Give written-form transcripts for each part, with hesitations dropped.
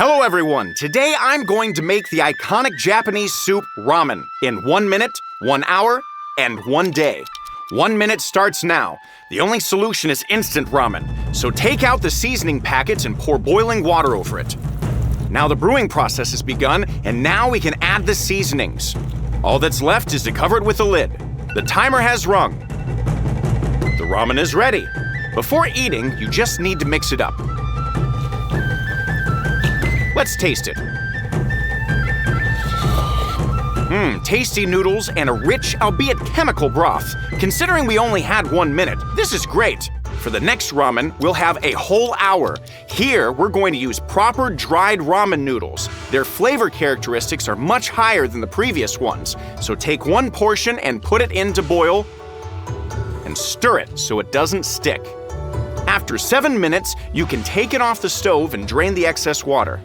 Hello everyone! Today I'm going to make the iconic Japanese soup ramen in 1 minute, 1 hour, and 1 day. 1 minute starts now. The only solution is instant ramen, so take out the seasoning packets and pour boiling water over it. Now the brewing process has begun, and now we can add the seasonings. All that's left is to cover it with a lid. The timer has rung. The ramen is ready. Before eating, you just need to mix it up. Let's taste it. Tasty noodles and a rich, albeit chemical broth. Considering we only had 1 minute, this is great. For the next ramen, we'll have a whole hour. Here, we're going to use proper dried ramen noodles. Their flavor characteristics are much higher than the previous ones. So take 1 portion and put it in to boil and stir it so it doesn't stick. After 7 minutes, you can take it off the stove and drain the excess water.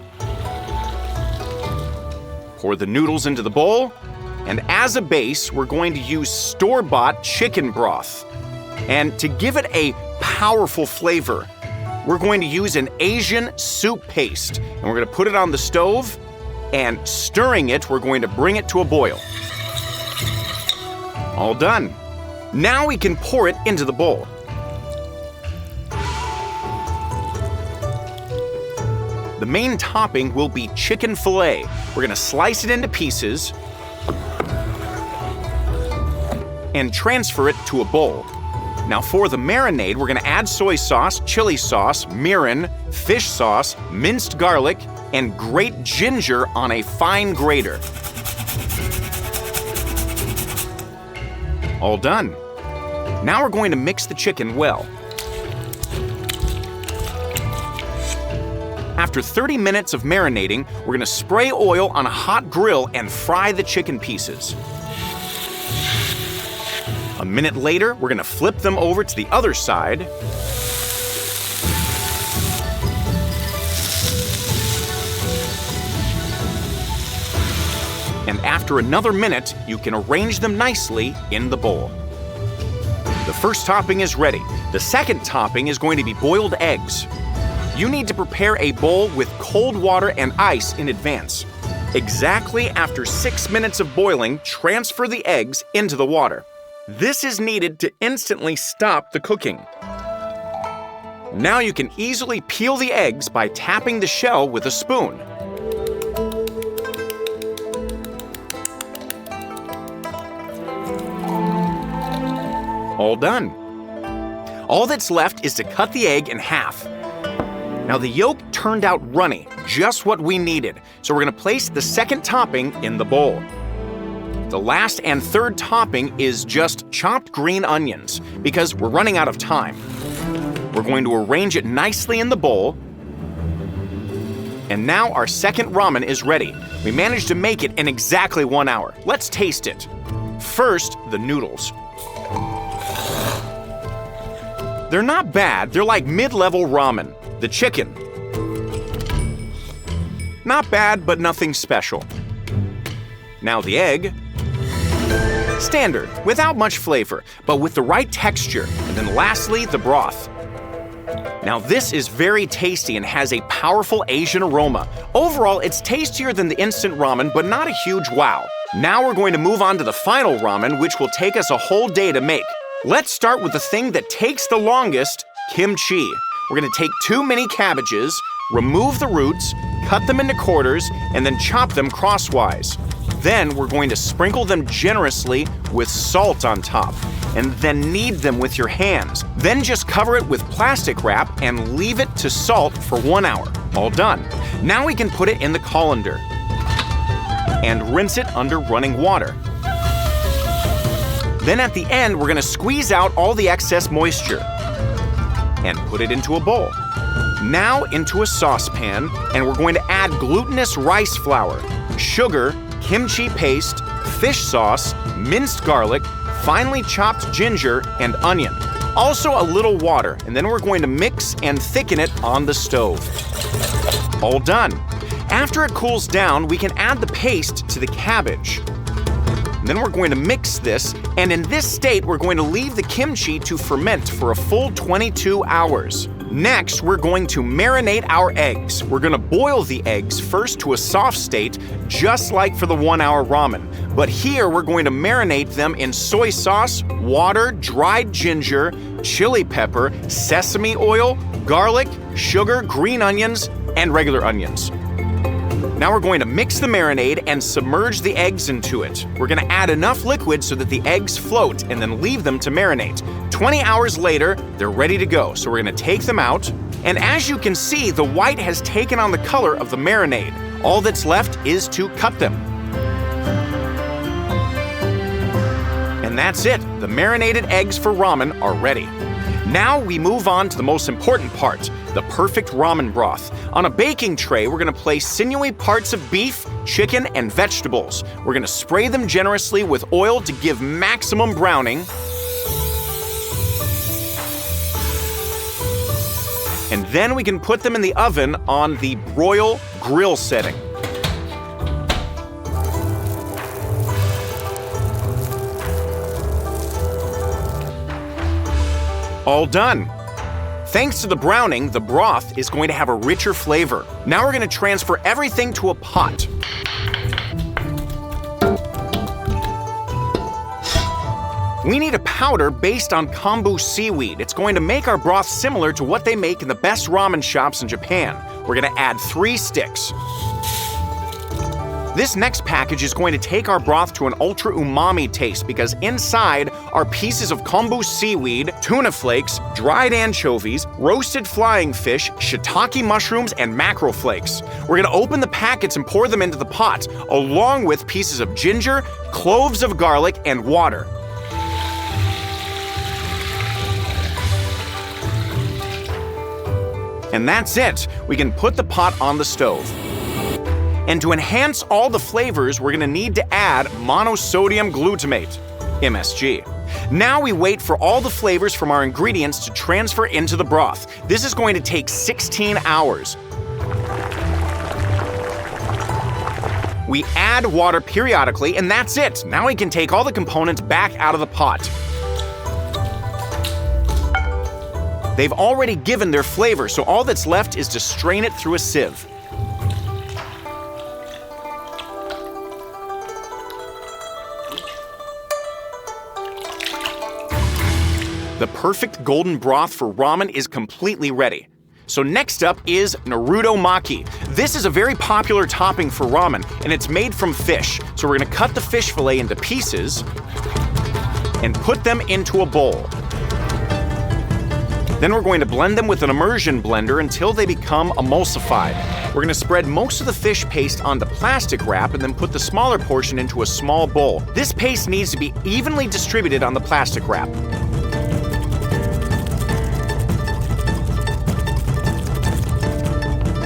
Pour the noodles into the bowl, and as a base, we're going to use store-bought chicken broth. And to give it a powerful flavor, we're going to use an Asian soup paste, and we're going to put it on the stove, and stirring it, we're going to bring it to a boil. All done. Now we can pour it into the bowl. The main topping will be chicken fillet. We're gonna slice it into pieces and transfer it to a bowl. Now for the marinade, we're gonna add soy sauce, chili sauce, mirin, fish sauce, minced garlic, and grate ginger on a fine grater. All done. Now we're going to mix the chicken well. After 30 minutes of marinating, we're gonna spray oil on a hot grill and fry the chicken pieces. A minute later, we're gonna flip them over to the other side. And after another minute, you can arrange them nicely in the bowl. The first topping is ready. The second topping is going to be boiled eggs. You need to prepare a bowl with cold water and ice in advance. Exactly after 6 minutes of boiling, transfer the eggs into the water. This is needed to instantly stop the cooking. Now you can easily peel the eggs by tapping the shell with a spoon. All done. All that's left is to cut the egg in half. Now the yolk turned out runny, just what we needed, so we're gonna place the second topping in the bowl. The last and third topping is just chopped green onions, because we're running out of time. We're going to arrange it nicely in the bowl, and now our second ramen is ready. We managed to make it in exactly 1 hour. Let's taste it. First, the noodles. They're not bad, they're like mid-level ramen. The chicken. Not bad, but nothing special. Now the egg. Standard, without much flavor, but with the right texture. And then lastly, the broth. Now this is very tasty and has a powerful Asian aroma. Overall, it's tastier than the instant ramen, but not a huge wow. Now we're going to move on to the final ramen, which will take us a whole day to make. Let's start with the thing that takes the longest, kimchi. We're gonna take 2 mini cabbages, remove the roots, cut them into quarters, and then chop them crosswise. Then we're going to sprinkle them generously with salt on top, and then knead them with your hands. Then just cover it with plastic wrap and leave it to salt for 1 hour. All done. Now we can put it in the colander and rinse it under running water. Then at the end, we're gonna squeeze out all the excess moisture and put it into a bowl. Now into a saucepan, and we're going to add glutinous rice flour, sugar, kimchi paste, fish sauce, minced garlic, finely chopped ginger, and onion. Also a little water, and then we're going to mix and thicken it on the stove. All done. After it cools down, we can add the paste to the cabbage. Then we're going to mix this, and in this state, we're going to leave the kimchi to ferment for a full 22 hours. Next, we're going to marinate our eggs. We're going to boil the eggs first to a soft state, just like for the 1-hour ramen. But here, we're going to marinate them in soy sauce, water, dried ginger, chili pepper, sesame oil, garlic, sugar, green onions, and regular onions. Now we're going to mix the marinade and submerge the eggs into it. We're going to add enough liquid so that the eggs float and then leave them to marinate. 20 hours later, they're ready to go. So we're going to take them out. And as you can see, the white has taken on the color of the marinade. All that's left is to cut them. And that's it. The marinated eggs for ramen are ready. Now we move on to the most important part, the perfect ramen broth. On a baking tray, we're going to place sinewy parts of beef, chicken, and vegetables. We're going to spray them generously with oil to give maximum browning. And then we can put them in the oven on the broil grill setting. All done. Thanks to the browning, the broth is going to have a richer flavor. Now we're going to transfer everything to a pot. We need a powder based on kombu seaweed. It's going to make our broth similar to what they make in the best ramen shops in Japan. We're going to add 3 sticks. This next package is going to take our broth to an ultra umami taste because inside are pieces of kombu seaweed, tuna flakes, dried anchovies, roasted flying fish, shiitake mushrooms, and mackerel flakes. We're going to open the packets and pour them into the pot, along with pieces of ginger, cloves of garlic, and water. And that's it. We can put the pot on the stove. And to enhance all the flavors, we're going to need to add monosodium glutamate, MSG. Now we wait for all the flavors from our ingredients to transfer into the broth. This is going to take 16 hours. We add water periodically, and that's it. Now we can take all the components back out of the pot. They've already given their flavor, so all that's left is to strain it through a sieve. The perfect golden broth for ramen is completely ready. So next up is Naruto maki. This is a very popular topping for ramen, and it's made from fish. So we're going to cut the fish fillet into pieces and put them into a bowl. Then we're going to blend them with an immersion blender until they become emulsified. We're going to spread most of the fish paste onto plastic wrap and then put the smaller portion into a small bowl. This paste needs to be evenly distributed on the plastic wrap.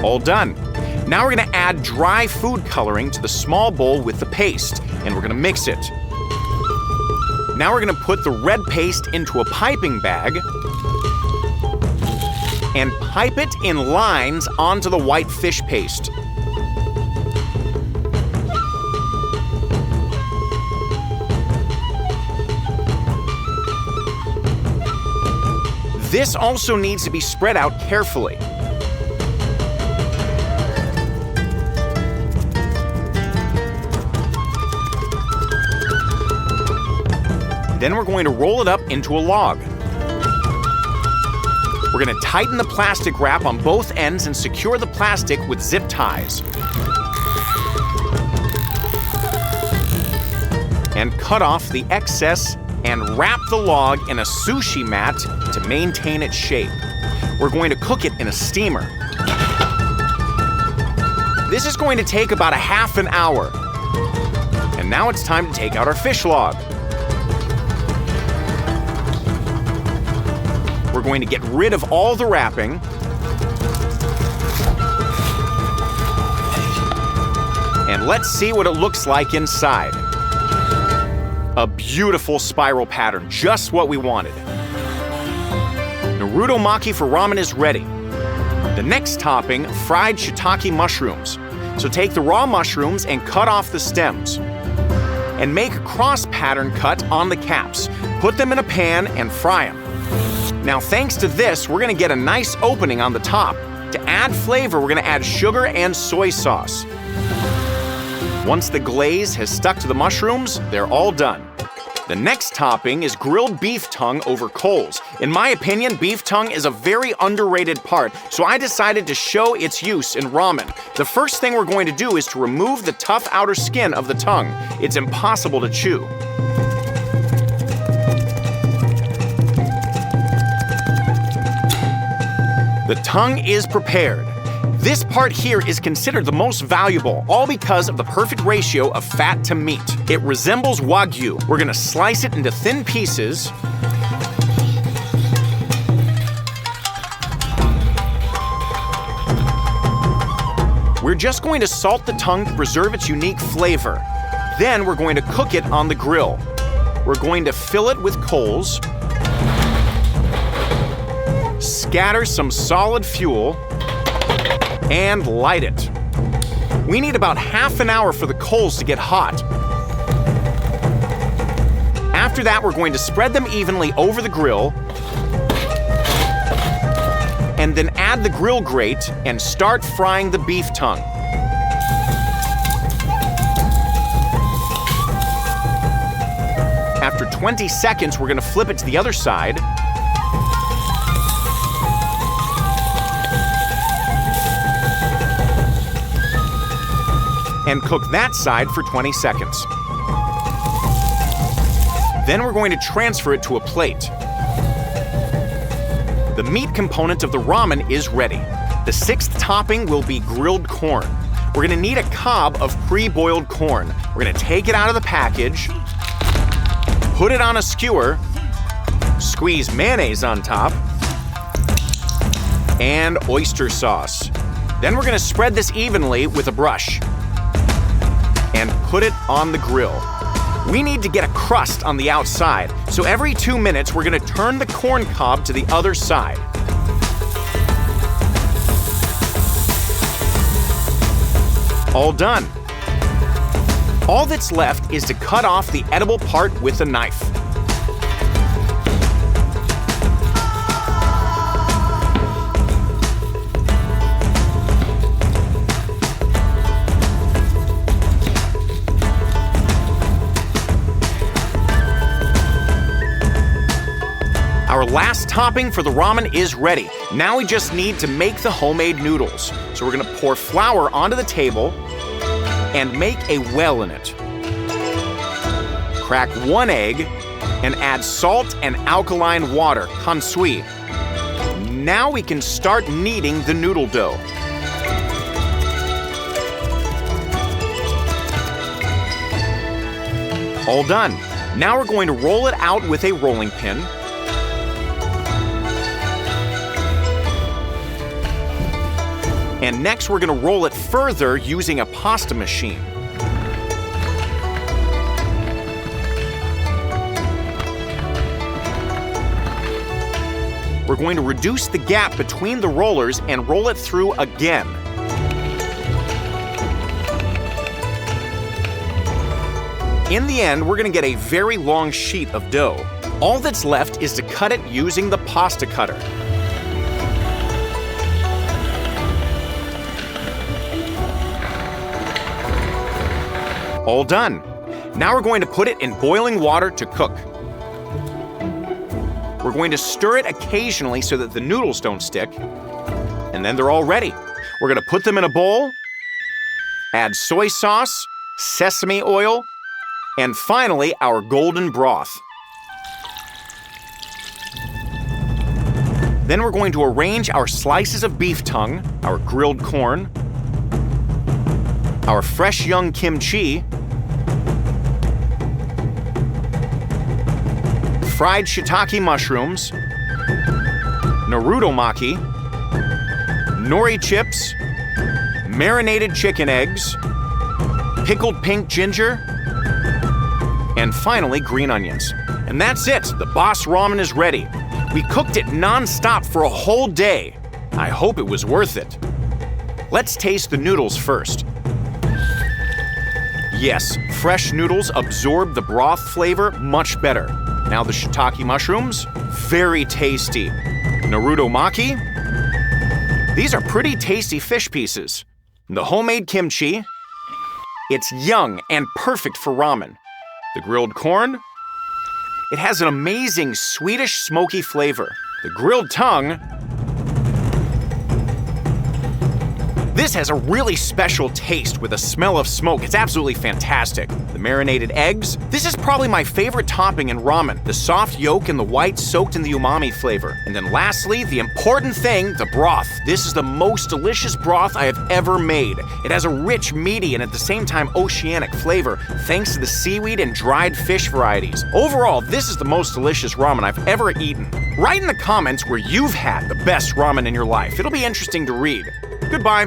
All done. Now we're going to add dry food coloring to the small bowl with the paste, and we're going to mix it. Now we're going to put the red paste into a piping bag and pipe it in lines onto the white fish paste. This also needs to be spread out carefully. Then we're going to roll it up into a log. We're going to tighten the plastic wrap on both ends and secure the plastic with zip ties. And cut off the excess and wrap the log in a sushi mat to maintain its shape. We're going to cook it in a steamer. This is going to take about a half an hour. And now it's time to take out our fish log. We're going to get rid of all the wrapping. And let's see what it looks like inside. A beautiful spiral pattern, just what we wanted. Naruto maki for ramen is ready. The next topping, fried shiitake mushrooms. So take the raw mushrooms and cut off the stems. And make a cross pattern cut on the caps. Put them in a pan and fry them. Now thanks to this, we're gonna get a nice opening on the top. To add flavor, we're gonna add sugar and soy sauce. Once the glaze has stuck to the mushrooms, they're all done. The next topping is grilled beef tongue over coals. In my opinion, beef tongue is a very underrated part, so I decided to show its use in ramen. The first thing we're going to do is to remove the tough outer skin of the tongue. It's impossible to chew. The tongue is prepared. This part here is considered the most valuable, all because of the perfect ratio of fat to meat. It resembles Wagyu. We're gonna slice it into thin pieces. We're just going to salt the tongue to preserve its unique flavor. Then we're going to cook it on the grill. We're going to fill it with coals, scatter some solid fuel, and light it. We need about half an hour for the coals to get hot. After that, we're going to spread them evenly over the grill, and then add the grill grate and start frying the beef tongue. After 20 seconds, we're gonna flip it to the other side. And cook that side for 20 seconds. Then we're going to transfer it to a plate. The meat component of the ramen is ready. The sixth topping will be grilled corn. We're gonna need a cob of pre-boiled corn. We're gonna take it out of the package, put it on a skewer, squeeze mayonnaise on top, and oyster sauce. Then we're gonna spread this evenly with a brush and put it on the grill. We need to get a crust on the outside, so every 2 minutes we're gonna turn the corn cob to the other side. All done. All that's left is to cut off the edible part with a knife. Our last topping for the ramen is ready. Now we just need to make the homemade noodles. So we're gonna pour flour onto the table and make a well in it. Crack 1 egg and add salt and alkaline water, kansui. Now we can start kneading the noodle dough. All done. Now we're going to roll it out with a rolling pin. And next we're gonna roll it further using a pasta machine. We're going to reduce the gap between the rollers and roll it through again. In the end, we're gonna get a very long sheet of dough. All that's left is to cut it using the pasta cutter. All done. Now we're going to put it in boiling water to cook. We're going to stir it occasionally so that the noodles don't stick, and then they're all ready. We're gonna put them in a bowl, add soy sauce, sesame oil, and finally our golden broth. Then we're going to arrange our slices of beef tongue, our grilled corn, our fresh young kimchi, fried shiitake mushrooms, naruto-maki, nori chips, marinated chicken eggs, pickled pink ginger, and finally green onions. And that's it, the Boss Ramen is ready. We cooked it non-stop for a whole day. I hope it was worth it. Let's taste the noodles first. Yes, fresh noodles absorb the broth flavor much better. Now the shiitake mushrooms, very tasty. Naruto maki. These are pretty tasty fish pieces. The homemade kimchi. It's young and perfect for ramen. The grilled corn. It has an amazing sweetish smoky flavor. The grilled tongue. This has a really special taste with a smell of smoke. It's absolutely fantastic. The marinated eggs. This is probably my favorite topping in ramen. The soft yolk and the white soaked in the umami flavor. And then lastly, the important thing, the broth. This is the most delicious broth I have ever made. It has a rich, meaty, and at the same time oceanic flavor thanks to the seaweed and dried fish varieties. Overall, this is the most delicious ramen I've ever eaten. Write in the comments where you've had the best ramen in your life. It'll be interesting to read. Goodbye.